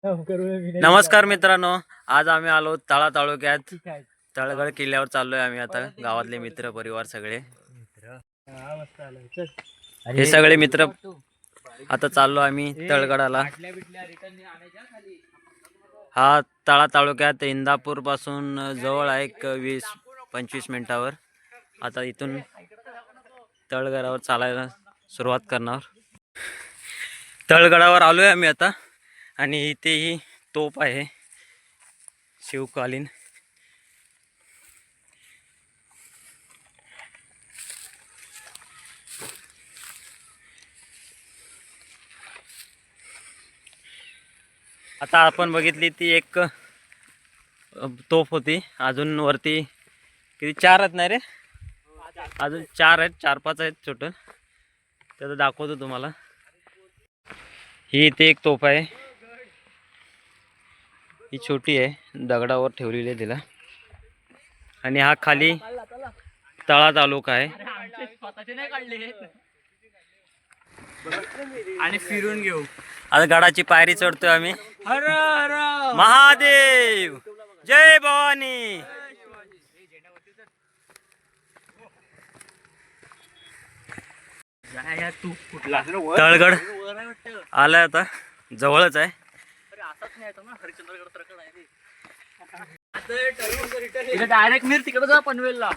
नमस्कार मित्रांनो, आज आम्ही आलो तळा तालुक्यात तळगड किल्ल्यावर चाललोय आम्ही आता. गावातले मित्र परिवार सगळे, हे सगळे मित्र आता चाललो आम्ही तळगडाला. हा तळा तालुक्यात इंदापूर पासून जवळ आहे, एक 20-25 मिनिटावर. आता इथून तळगडावर चालायला सुरुवात करणार. तळगडावर आलोय आम्ही आता आणि इथे ही तोफ आहे शिवकालीन. आता आपण बघितली ती एक तोफ होती. अजून वरती किती 4 आहेत नाही रे, अजून 4 आहेत, 4-5 आहेत छोटं. त्याचं दाखवतो तुम्हाला. ही इथे एक तोफ आहे, ही छोटी आहे, दगडावर ठेवलेली आहे तिला. आणि हा खाली तळा तालुका आहे. आणि फिरून घेऊ. आता गडाची पायरी चढतोय आम्ही. हर हर महादेव, जय भवानी. तळगड आलाय आता, जवळच आहे. डायरेक्ट मिर तिकडे जा पनवेलला.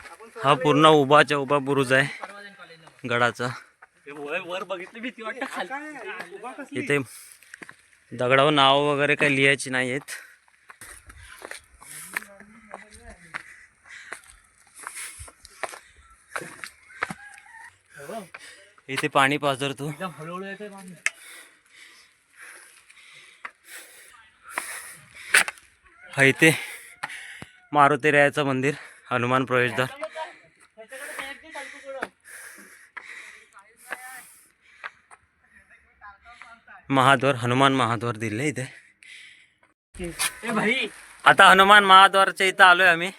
हा पूर्ण उभाच्या उभा बुरुज आहे गडाचा. वर बघितली भीती वाटत. इथे दगडावर नाव वगैरे काही लिहायची नाही आहेत. इथे पाणी पाझरतो. हा इथे मारुतीरायाचं मंदिर, हनुमान प्रवेशद्वार. महाद्वार, हनुमान महाद्वार दिले इथे. आता हनुमान महाद्वारच्या इथं आलोय आम्ही.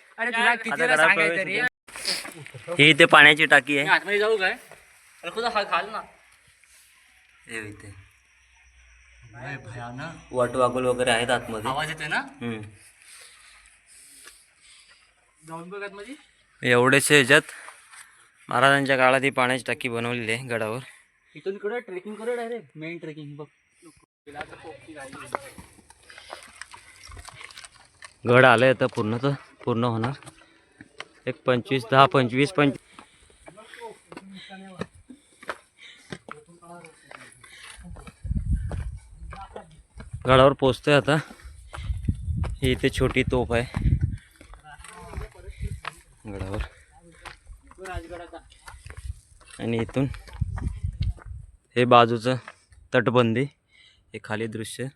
ही इथे पाण्याची टाकी आहे. आतमध्ये जाऊ काय? खाल ना. इथे वटवाघूळ वगैरे आहेत आतमध्ये. आवाज येतोय ना. जाऊन बघ आतमध्ये. एवढेसे ह्याच्यात महाराजांच्या काळात ही पाण्याची टाकी बनवलेली आहे गडावर. इथून इकडे ट्रेकिंग करू डायरेक्ट. मेन ट्रेकिंग बघ. गड आलंय आता पूर्ण होणार. एक 25 गडावर पोचतोय आता. ही इथे छोटी तोफ आहे गडावर. आणि इथून हे बाजूचं तटबंदी, हे खाली दृश्य.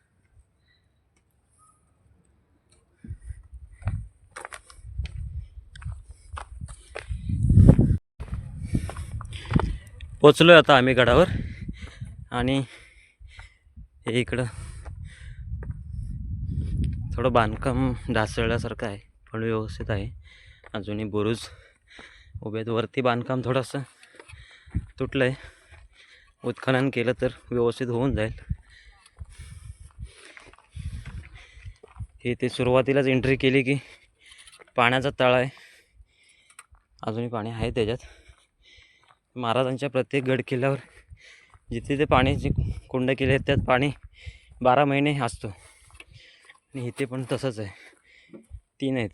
पोचलोय आता आम्ही गडावर. आणि हे इकडं थोडं बांधकाम ढासळल्यासारखं आहे, पण व्यवस्थित आहे. अजूनही बुरुज उभे. वरती बांधकाम थोडंसं तुटलं आहे. उत्खनन केलं तर व्यवस्थित होऊन जाईल. हे ते सुरुवातीलाच एंट्री केली की पाण्याचा तळा आहे. अजूनही पाणी आहे त्याच्यात. महाराजांच्या प्रत्येक गड किल्ल्यावर जिथे ते पाण्याचे कुंड केले आहेत त्यात पाणी 12 महिने असतो. आणि इथे पण तसंच आहे, 3 आहेत.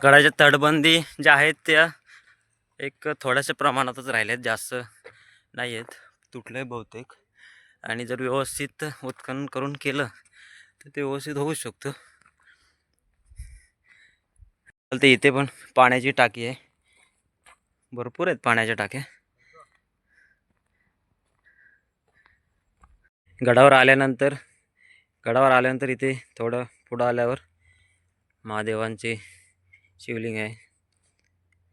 गडाच्या तटबंदी ज्या आहेत त्या एक थोड्याशा प्रमाणातच राहिल्या आहेत, जास्त नाही आहेत. तुटले बहुतेक. आणि जर व्यवस्थित उत्खनन करून केलं तर ते व्यवस्थित होऊ शकतं. ते इथे पण पाण्याची टाकी आहे, भरपूर आहेत पाण्याच्या टाक्या. गडावर आल्यानंतर इथे थोडं पुढं आल्यावर महादेवांचे शिवलिंग आहे.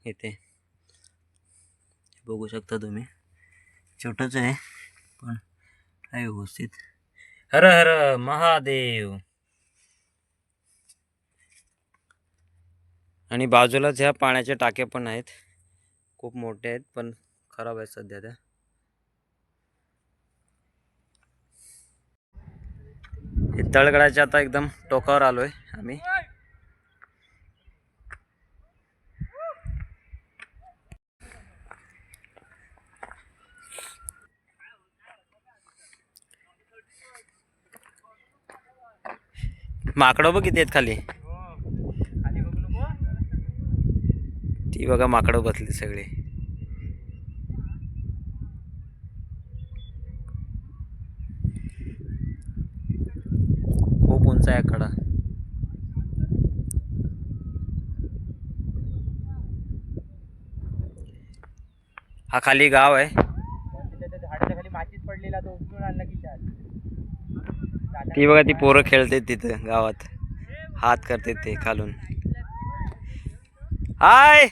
इथे बघू शकता तुम्ही, छोटंच आहे पण आहे व्यवस्थित. हर हर महादेव. आणि बाजूलाच ह्या पाण्याच्या टाक्या पण आहेत. खूप मोठे आहेत पण खराब आहेत सध्या त्या. हे तळगडाच्या आता एकदम टोकावर आलोय आम्ही. माकडं बघ किती आहेत खाली. ती बघा माकडं बसली सगळी. खूप उंच आहे कडा. हा खाली गाव आहे. झाडाच्या खाली मातीत पडलेला तो उचलून आणला की ती बघा ती पोरं खेळते तिथं गावात. हात करते ते खालून. हाय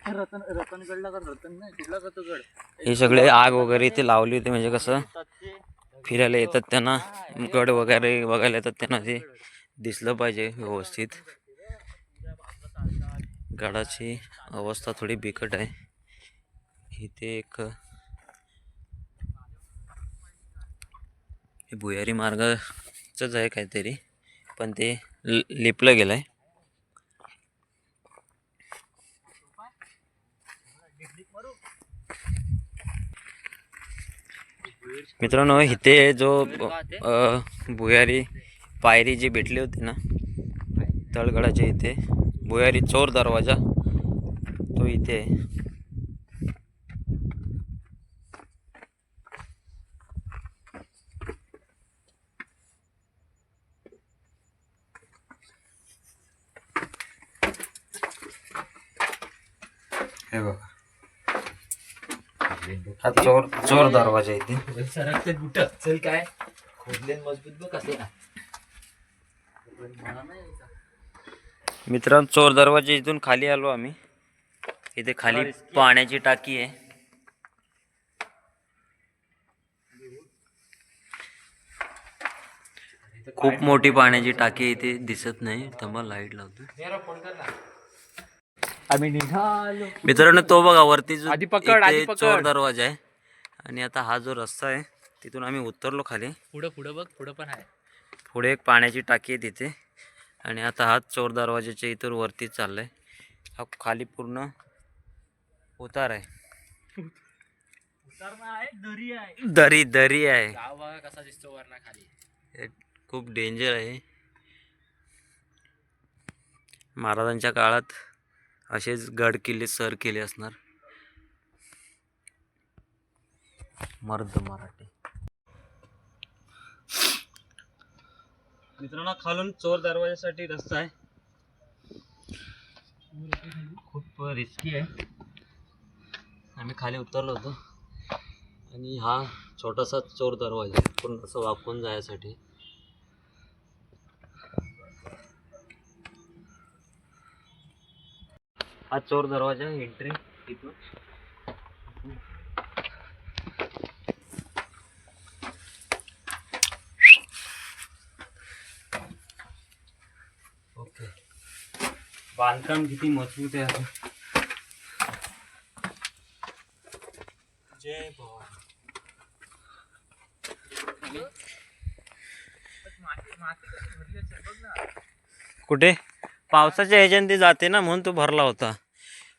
रतनगडला का रतन नाही कुठला का तो गड. हे सगळे आग वगैरे इथे लावली होती म्हणजे कसं फिरायला येतात त्यांना, गड वगैरे बघायला येतात त्यांना ते दिसलं पाहिजे व्यवस्थित. गडाची अवस्था थोडी बिकट आहे. इथे एक भुयारी मार्गाचंच आहे काहीतरी पण ते लिपलं गेलं आहे. मित्रांनो इथे जो भुयारी पायरी जी भेटली होती ना तळगडाच्या इथे, भुयारी चोर दरवाजा तो इथे आहे. हे बघा हा चोर दरवाजा इथे. सरकते बुट चल काय खोदले मजबूत बघ कसे. मित्रांनो चोर दरवाजा इथून खाली आलो आम्ही. इथे खाली पाण्याची टाकी आहे. खूप मोठी पाण्याची टाकी इथे दिसत नाही. थांबा लाईट लावतो. आम्ही निघालो. मित्रांनो तो बघा वरती जो आधी पकड, आधी इथे पकड. चोर दरवाजा आहे. आणि आता हा जो रस्ता आहे तिथून आम्ही उतरलो खाली. पुढं बघ पुढं पण आहे. पुढे एक पाण्याची टाकी आहे तिथे. आणि आता हा चोर दरवाजाच्या इथून वरती चाललाय. हा खाली पूर्ण उतार आहे. दरी आहे. दरी आहे. गाव बघा कसा दिसतो वरना खाली. हे खूप डेंजर आहे. महाराजांच्या काळात असेच गड किल्ले सर केले असणार. मर्द मराठी. मित्रांनो खालून चोर दरवाजासाठी रस्ता आहे. खूप रिस्की आहे. आम्ही खाली उतरलो होतो आणि हा छोटासा चोर दरवाजा आहे पूर्ण असं वाकून जायसाठी. हा चोर दरवाजा एंट्री तिथून. ओके बांधकाम किती मजबूत आहे असं. जय भवानी. कुठे पावसाच्या ह्याच्याने ते जाते ना म्हणून तो भरला होता.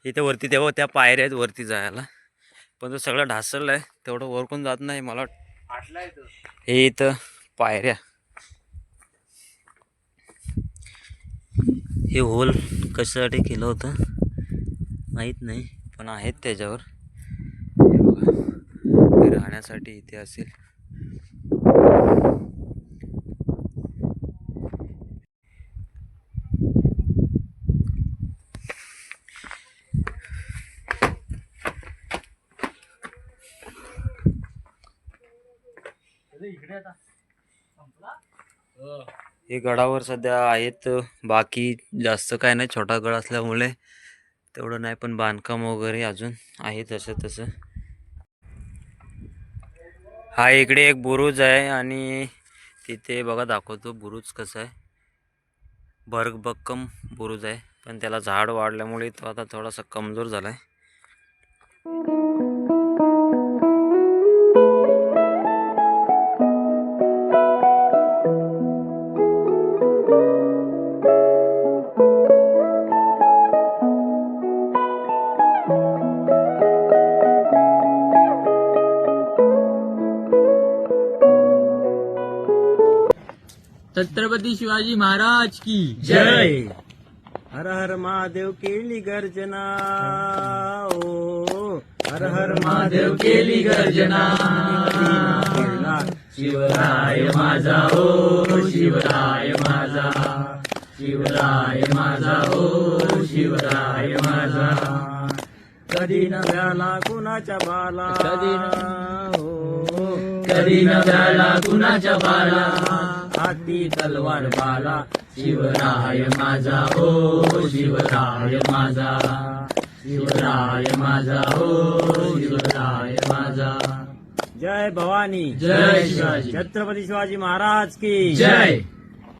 इथे वरती तेव्हा त्या पायऱ्या आहेत वरती जायला पण तो सगळं ढासळला आहे. तेवढं वरकून जात नाही मला. हे इथं पायऱ्या. हे होल कशासाठी केलं होतं माहीत नाही पण आहेत त्याच्यावर. हे बघा हे राहण्यासाठी इथे असेल. हे गडावर सध्या आहेत. बाकी जास्त काय नाही. छोटा गड असल्यामुळे तेवढं नाही पण बांधकाम वगैरे अजून आहे तसं तसं. हा इकडे एक बुरुज आहे आणि तिथे बघा दाखवतो बुरुज कसा आहे. भरभक्कम बुरुज आहे, पण त्याला झाड वाढल्यामुळे तो आता थोडासा कमजोर झाला आहे. छत्रपती शिवाजी महाराज की जय. हर हर महादेव केली गर्जना, ओ हर हर महादेव केली गर्जना. शिवराय माझा हो, शिवराय माझा, शिवराय माझा हो, शिवराय माझा. कधी नव्याला कुणाच्या बाला, कधी नव्याला कुणाच्या बाला, हाती तलवार बाला. शिवराय माझा हो, शिवराय माझा, शिवराय माझा हो, शिवराय माझा. जय भवानी, जय शिवाजी. छत्रपती शिवाजी महाराज की जय.